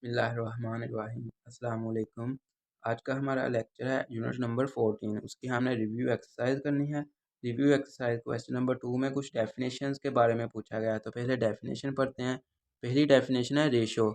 बिस्मिल्लाहिर्रहमानिर्रहीम। अस्सलाम वालेकुम। आज का हमारा लेक्चर है यूनिट नंबर 14। उसकी हमने रिव्यू एक्सरसाइज करनी है। रिव्यू एक्सरसाइज क्वेश्चन नंबर 2 में कुछ डेफिनेशंस के बारे में पूछा गया है, तो पहले डेफिनेशन पढ़ते हैं। पहली डेफिनेशन है ratio.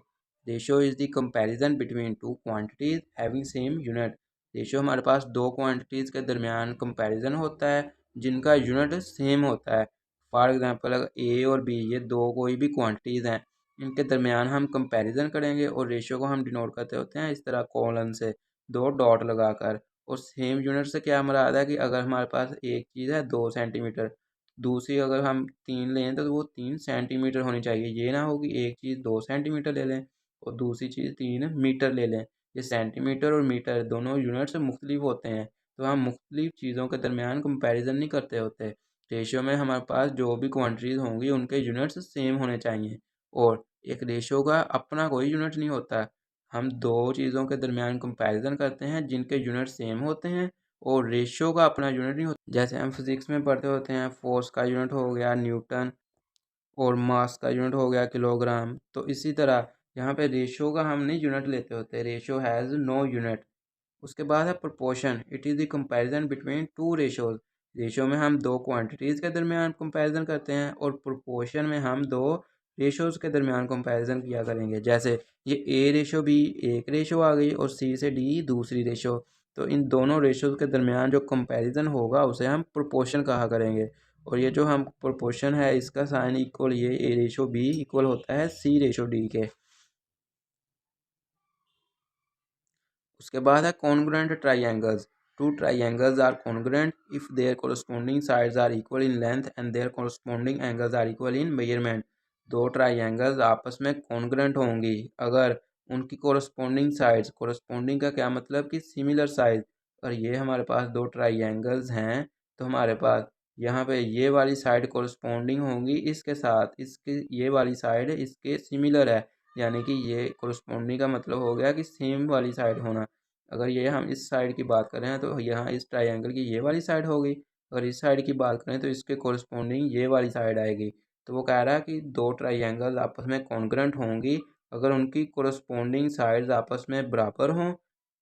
Ratio is the comparison between to quantities having same unit. Ratio हमारे पास दो क्वांटिटीज़ के दरमियान कंपैरिजन होता है जिनका यूनिट सेम होता है। फॉर एग्जांपल अगर ए और बी ये दो कोई भी क्वांटिटीज़ हैं, इनके दरमियान हम कंपैरिजन करेंगे और रेशियो को हम डिनोट करते होते हैं इस तरह कॉलन से दो डॉट लगाकर। और सेम यूनिट से क्या मुराद है कि अगर हमारे पास एक चीज़ है 2 सेंटीमीटर, दूसरी अगर हम 3 लें तो वो 3 सेंटीमीटर होनी चाहिए। ये ना हो कि एक चीज़ 2 सेंटीमीटर ले लें और दूसरी चीज़ 3 मीटर ले लें। ये सेंटीमीटर और मीटर दोनों यूनिट्स मुख्तलिफ होते हैं, तो हम मुख्तलिफ चीज़ों के दरमियान कंपैरिजन नहीं करते होते। रेशियो में हमारे पास जो भी क्वांटिटीज़ होंगी उनके यूनिट्स सेम होने चाहिए। और एक रेशो का अपना कोई यूनिट नहीं होता। हम दो चीज़ों के दरमियान कंपैरिजन करते हैं जिनके यूनिट सेम होते हैं और रेशो का अपना यूनिट नहीं होता। जैसे हम फिज़िक्स में पढ़ते होते हैं, फोर्स का यूनिट हो गया न्यूटन और मास का यूनिट हो गया किलोग्राम। तो इसी तरह यहाँ पे रेशो का हम नहीं यूनिट लेते होते। Ratio has no unit. उसके बाद है proportion. It is the comparison between two ratios. Ratio में हम दो क्वांटिटीज़ के दरमियान कंपैरिजन करते हैं और प्रोपोर्शन में हम दो रेशोज़ के दरमियान कंपैरिजन किया करेंगे। जैसे ये ए रेशो बी एक रेशो आ गई और सी से डी दूसरी रेशो, तो इन दोनों रेशोज़ के दरमियान जो कंपैरिजन होगा उसे हम प्रोपोर्शन कहा करेंगे। और ये जो हम प्रोपोर्शन है इसका साइन इक्वल ये ए रेशो बी इक्वल होता है सी रेशो डी के। उसके बाद है congruent triangles. Two triangles are congruent if their corresponding sides are equal in length and their corresponding angles are equal in measurement. दो ट्राइएंगल्स आपस में कॉन्ग्रुएंट होंगी अगर उनकी कोरस्पोंडिंग साइड्स, कोरस्पोंडिंग का क्या मतलब कि सिमिलर साइज। और ये हमारे पास दो ट्राइएंगल्स हैं तो हमारे पास यहाँ पे ये वाली साइड कोरस्पोंडिंग होंगी इसके साथ, इसके ये वाली साइड इसके सिमिलर है, यानी कि ये कोरस्पोंडिंग का मतलब हो गया कि सेम वाली साइड होना। अगर ये हम इस साइड की बात करें तो यहाँ इस ट्रायंगल की ये वाली साइड होगी, अगर इस साइड की बात करें तो इसके कोरस्पोंडिंग ये वाली साइड आएगी। तो वो कह रहा है कि दो ट्रायंगल आपस में कॉन्ग्रुएंट होंगी अगर उनकी कोरस्पोंडिंग साइड्स आपस में बराबर हों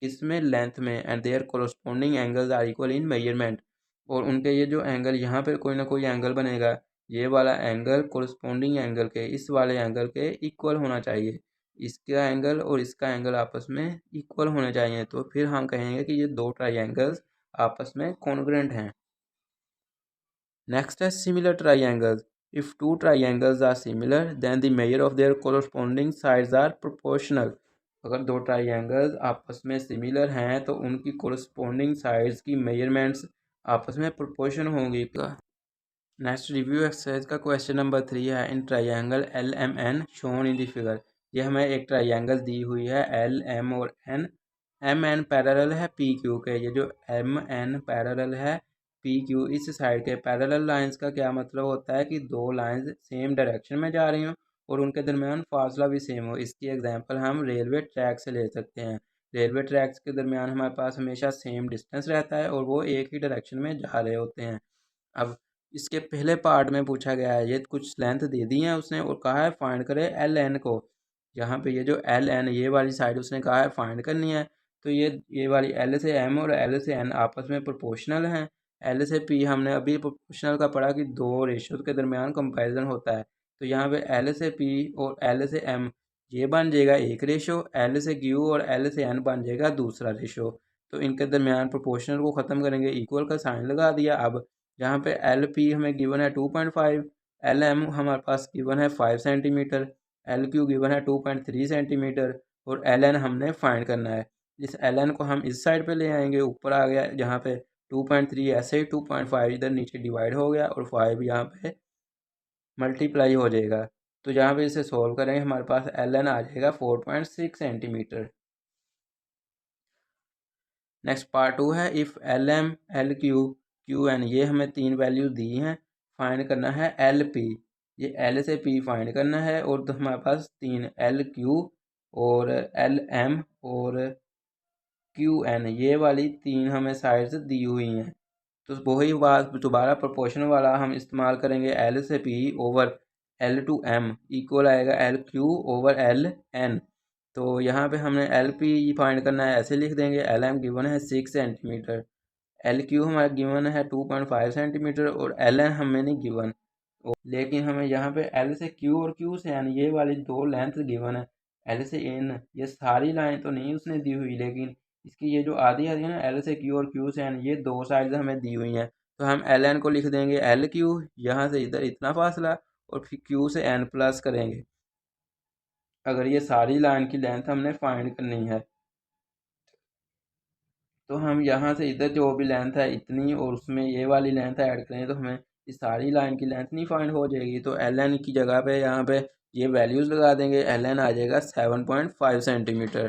इसमें लेंथ में, and their corresponding angles are equal in measurement. और उनके ये जो एंगल यहाँ पे कोई ना कोई एंगल बनेगा, ये वाला एंगल कोरस्पोंडिंग एंगल के इस वाले एंगल के इक्वल होना चाहिए। इसका एंगल और इसका एंगल आपस में इक्वल होने चाहिए, तो फिर हम कहेंगे कि ये दो ट्राइएंगल्स आपस में कॉन्ग्रुएंट हैं। नेक्स्ट है similar triangles. If two triangles are similar then the measure of their corresponding sides are proportional. अगर दो ट्राइएंगल्स आपस में सिमिलर हैं तो उनकी कोरस्पोंडिंग साइड्स की मेजरमेंट्स आपस में प्रोपोर्शन होंगी। नेक्स्ट रिव्यू एक्सरसाइज का क्वेश्चन नंबर 3 है in triangle L M N shown in the figure. ये हमें एक ट्राइएंगल दी हुई है एल एम और एन। एम एन पैरेलल है पी क्यू के। ये जो एम एन पैरेलल है पी क्यू, इस साइड के पैरेलल लाइंस का क्या मतलब होता है कि दो लाइंस सेम डायरेक्शन में जा रही हों और उनके दरमियान फासला भी सेम हो। इसकी एग्जांपल हम रेलवे ट्रैक से ले सकते हैं। रेलवे ट्रैक्स के दरमियान हमारे पास हमेशा सेम डिस्टेंस रहता है और वो एक ही डायरेक्शन में जा रहे होते हैं। अब इसके पहले पार्ट में पूछा गया है, ये कुछ लेंथ दे दी है उसने और कहा है फाइंड करे एल एन को। यहाँ पे ये जो एल एन ये वाली साइड उसने कहा है फाइंड करनी है, तो ये वाली एल से एम और एल से एन आपस में प्रोपोर्शनल हैं। एल से पी हमने अभी प्रोपोर्शनल का पढ़ा कि दो रेशियोज के दरमियान कंपैरिजन होता है, तो यहाँ पे एल से पी और एल से एम ये बन जाएगा एक रेशो, एल से क्यू और एल से एन बन जाएगा दूसरा रेशो। तो इनके दरमियान प्रोपोर्शनल को ख़त्म करेंगे, इक्वल का साइन लगा दिया। अब यहाँ पे एल पी हमें गिवन है 2.5, एल एम हमारे पास गिवन है 5 सेंटीमीटर, एल क्यू गिवन है 2.3 सेंटीमीटर और एल एन हमने फाइंड करना है। इस एल एन को हम इस साइड पे ले आएंगे, ऊपर आ गया जहाँ पे 2.3 ऐसे ही 2.5 इधर नीचे डिवाइड हो गया और 5 यहाँ पे मल्टीप्लाई हो जाएगा। तो यहाँ पे इसे सोल्व करेंगे हमारे पास एल एन आ जाएगा 4.6 सेंटीमीटर। नेक्स्ट पार्ट 2 है if L M L Q Q N, ये हमें तीन वैल्यूज दी हैं, फाइंड करना है एल पी। ये एल से पी फाइंड करना है और तो हमारे पास तीन एल क्यू और एल एम और क्यू एन ये वाली तीन हमें साइड्स दी हुई हैं। तो वही बात दोबारा प्रोपोर्शन वाला हम इस्तेमाल करेंगे, एल से P over L to M equal आएगा L Q over L N. तो यहाँ पे हमने एल पी फाइंड करना है, ऐसे लिख देंगे एल एम गिवन है 6 सेंटीमीटर, एल क्यू हमारा गिवन है 2.5 सेंटीमीटर और एल एन हमें नहीं गिवन। लेकिन हमें यहाँ पे एल से क्यू और क्यू से एन ये वाली दो लेंथ गिवन है। एल से एन ये सारी लाइन तो नहीं उसने दी हुई, लेकिन इसकी ये जो आधी आधी है ना एल से क्यू और क्यू से एन ये दो साइड हमें दी हुई हैं। तो हम एल एन को लिख देंगे एल क्यू, यहाँ से इधर इतना फासला और फिर क्यू से एन प्लस करेंगे अगर ये सारी लाइन की लेंथ हमने फाइंड करनी है। तो हम यहाँ से इधर जो भी लेंथ है इतनी और उसमें ये वाली लेंथ ऐड करें तो हमें इस सारी लाइन की लेंथ नहीं फाइंड हो जाएगी। तो एल एन की जगह पे यहाँ पे ये वैल्यूज़ लगा देंगे, एल एन आ जाएगा 7.5 सेंटीमीटर।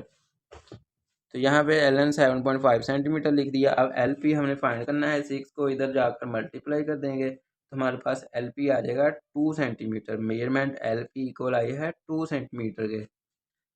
तो यहाँ पे एल एन 7.5 सेंटीमीटर लिख दिया। अब एल पी हमने फाइंड करना है, 6 को इधर जाकर मल्टीप्लाई कर देंगे तो हमारे पास एल पी आ जाएगा 2 centimetre. Measurement L P equal आई है 2 सेंटीमीटर के।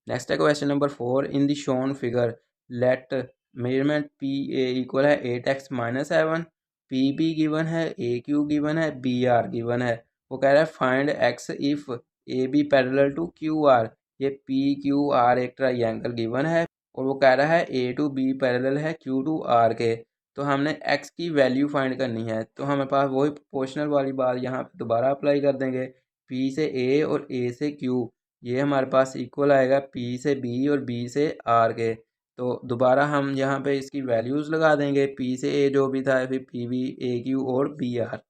नेक्स्ट है question number 4, in the shown figure let measurement P A equal है 8x minus 7, P B given है, ए क्यू गिवन है, बी आर गिवन है। वो कह रहा है find X if A B parallel to Q R. ये P Q R एक ट्राइंगल गिवन है और वो कह रहा है ए टू बी पैरेलल है क्यू टू आर के। तो हमने एक्स की वैल्यू फाइंड करनी है, तो हमारे पास वही प्रोपोर्शनल वाली बात यहाँ पे दोबारा अप्लाई कर देंगे। पी से ए और ए से क्यू ये हमारे पास इक्वल आएगा पी से बी और बी से आर के। तो दोबारा हम यहाँ पे इसकी वैल्यूज़ लगा देंगे, पी से ए जो भी था फिर पी बी ए क्यू और बी आर।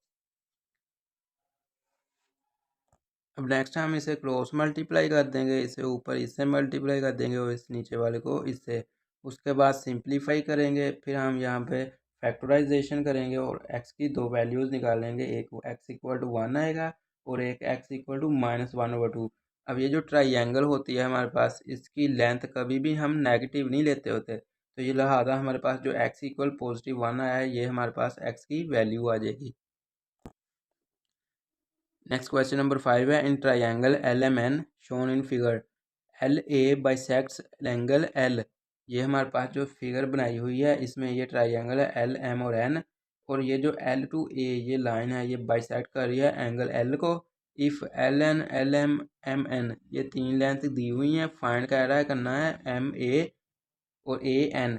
अब नेक्स्ट हम इसे क्रॉस मल्टीप्लाई कर देंगे, इसे ऊपर इससे मल्टीप्लाई कर देंगे और इस नीचे वाले को इससे। उसके बाद सिंप्लीफाई करेंगे, फिर हम यहाँ पे फैक्टराइजेशन करेंगे और x की दो वैल्यूज़ निकालेंगे, एक x इक्वल टू 1 आएगा और एक x इक्वल टू -1/2। अब ये जो ट्राइंगल होती है हमारे पास इसकी लेंथ कभी भी हम नेगेटिव नहीं लेते होते, तो ये लिहाजा हमारे पास जो x इक्वल +1 आया है ये हमारे पास x की वैल्यू आ जाएगी। नेक्स्ट क्वेश्चन नंबर 5 है, in triangle L M N shown in figure L A bisects angle L. ये हमारे पास जो फिगर बनाई हुई है इसमें ये ट्राइंगल है एल एम और एन, और ये जो एल टू ए ये लाइन है ये बाइसेक्ट कर रही है एंगल एल को। If L N L M M N ये तीन लेंथ दी हुई हैं, फाइंड कह रहा है करना है एम ए और ए एन।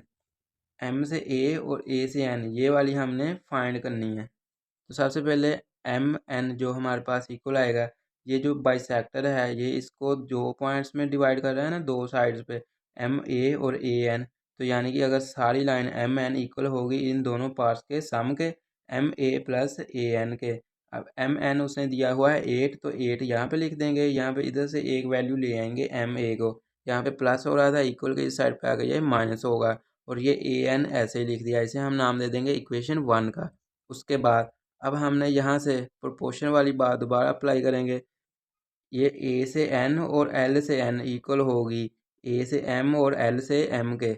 एम से ए और ए से एन ये वाली हमने फाइंड करनी है। तो सबसे पहले एम एन जो हमारे पास इक्वल आएगा, ये जो बाइसेक्टर है ये इसको दो पॉइंट्स में डिवाइड कर रहा है ना, दो साइड्स पे एम ए और ए एन। तो यानी कि अगर सारी लाइन एम एन इक्वल होगी इन दोनों पार्ट्स के सम के, M A plus A N के। अब एम एन उसने दिया हुआ है 8, तो 8 यहाँ पे लिख देंगे, यहाँ पे इधर से एक वैल्यू ले आएंगे एम ए को, यहाँ पे प्लस हो रहा था इक्वल के इस साइड पे आ गया ये माइनस होगा, और ये ए एन ऐसे ही लिख दिया, इसे हम नाम दे देंगे इक्वेशन 1 का। उसके बाद अब हमने यहाँ से प्रोपोर्शन वाली बात दोबारा अप्लाई करेंगे, ये ए से एन और एल से एन इक्वल होगी ए से एम और एल से एम के।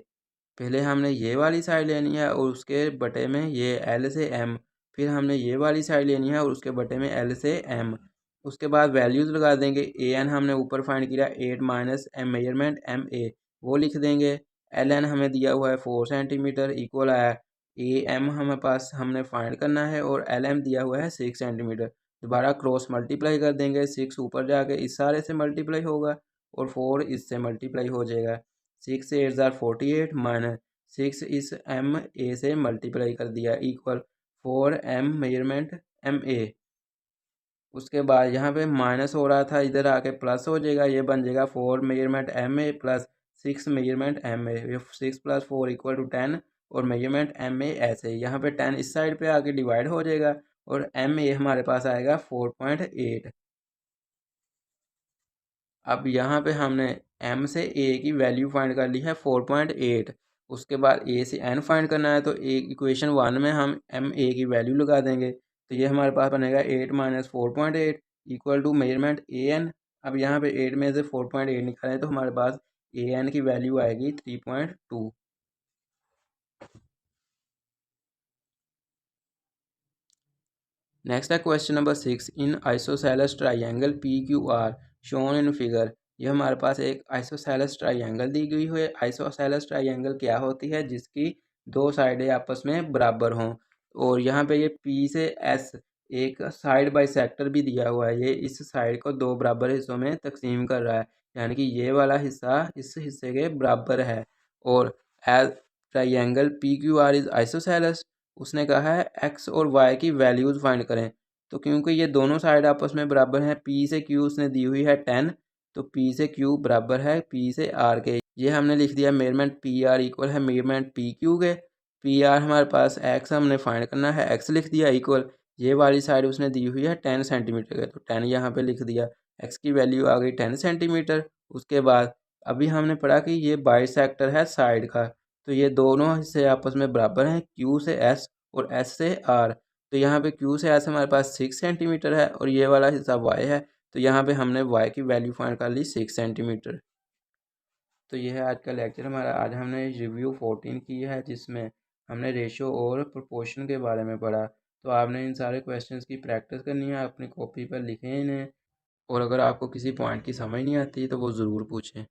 पहले हमने ये वाली साइड लेनी है और उसके बटे में ये एल से एम, फिर हमने ये वाली साइड लेनी है और उसके बटे में एल से एम। उसके बाद वैल्यूज़ लगा देंगे, ए एन हमने ऊपर फाइंड किया 8 minus M measurement M A वो लिख देंगे, एल एन हमें दिया हुआ है 4 सेंटीमीटर इक्वल आया, ए एम हमें पास हमने फाइंड करना है और एल एम दिया हुआ है 6 सेंटीमीटर। दोबारा क्रॉस मल्टीप्लाई कर देंगे, 6 ऊपर जाके इस सारे से मल्टीप्लाई होगा और 4 इससे मल्टीप्लाई हो जाएगा। 6 से 8 ज़ार 48 माइनस 6 इस एम ए से मल्टीप्लाई कर दिया equal 4 M measurement M A. उसके बाद यहाँ पे माइनस हो रहा था इधर आके प्लस हो जाएगा, ये बन जाएगा 4 measurement M A plus 6 measurement M A. ये 6 + 4 = 10 और मेजरमेंट एम ए ऐसे ही यहाँ पे 10 इस साइड पे आके डिवाइड हो जाएगा और एम ए हमारे पास आएगा 4.8। अब यहाँ पे हमने m से a की वैल्यू फाइंड कर ली है 4.8। उसके बाद a से n फाइंड करना है, तो इक्वेशन 1 में हम m a की वैल्यू लगा देंगे, तो ये हमारे पास बनेगा 8 minus 4.8 equal to measurement a n। अब यहाँ पे 8 में से 4.8 निकालें तो हमारे पास a n की वैल्यू आएगी 3.2। नेक्स्ट है question number 6, in isosceles triangle P Q are shown in figure. ये हमारे पास एक आइसोसेलेस ट्राइंगल दी गई है। आइसोसेलेस ट्राइंगल क्या होती है, जिसकी दो साइडें आपस में बराबर हों, और यहाँ पे ये पी से एस एक साइड बाई सेक्टर भी दिया हुआ है, ये इस साइड को दो बराबर हिस्सों में तकसीम कर रहा है। यानी कि ये वाला हिस्सा इस हिस्से के बराबर है। और as triangle P Q R is isosceles, उसने कहा है एक्स और वाई की वैल्यूज फाइंड करें। तो क्योंकि ये दोनों साइड आपस में बराबर हैं, पी से क्यू उसने दी हुई है 10, तो पी से क्यू बराबर है पी से आर के। ये हमने लिख दिया मेजरमेंट पी आर इक्वल है मेजरमेंट पी क्यू के। पी आर हमारे पास एक्स हमने फाइंड करना है, एक्स लिख दिया इक्वल, ये वाली साइड उसने दी हुई है 10 सेंटीमीटर के, तो 10 यहाँ पे लिख दिया, एक्स की वैल्यू आ गई 10 सेंटीमीटर। उसके बाद अभी हमने पढ़ा कि ये बाइसेक्टर है साइड का, तो ये दोनों हिस्से आपस में बराबर हैं, क्यू से एस और एस से आर। तो यहाँ पे क्यू से एस हमारे पास 6 सेंटीमीटर है और ये वाला हिस्सा वाई है, तो यहाँ पे हमने वाई की वैल्यू फाइंड कर ली 6 सेंटीमीटर। तो यह है आज का लेक्चर हमारा। आज हमने रिव्यू 14 की है, जिसमें हमने रेशो और प्रोपोर्शन के बारे में पढ़ा। तो आपने इन सारे क्वेश्चंस की प्रैक्टिस करनी है, अपनी कॉपी पर लिखें इन्हें, और अगर आपको किसी पॉइंट की समझ नहीं आती तो वो ज़रूर पूछें।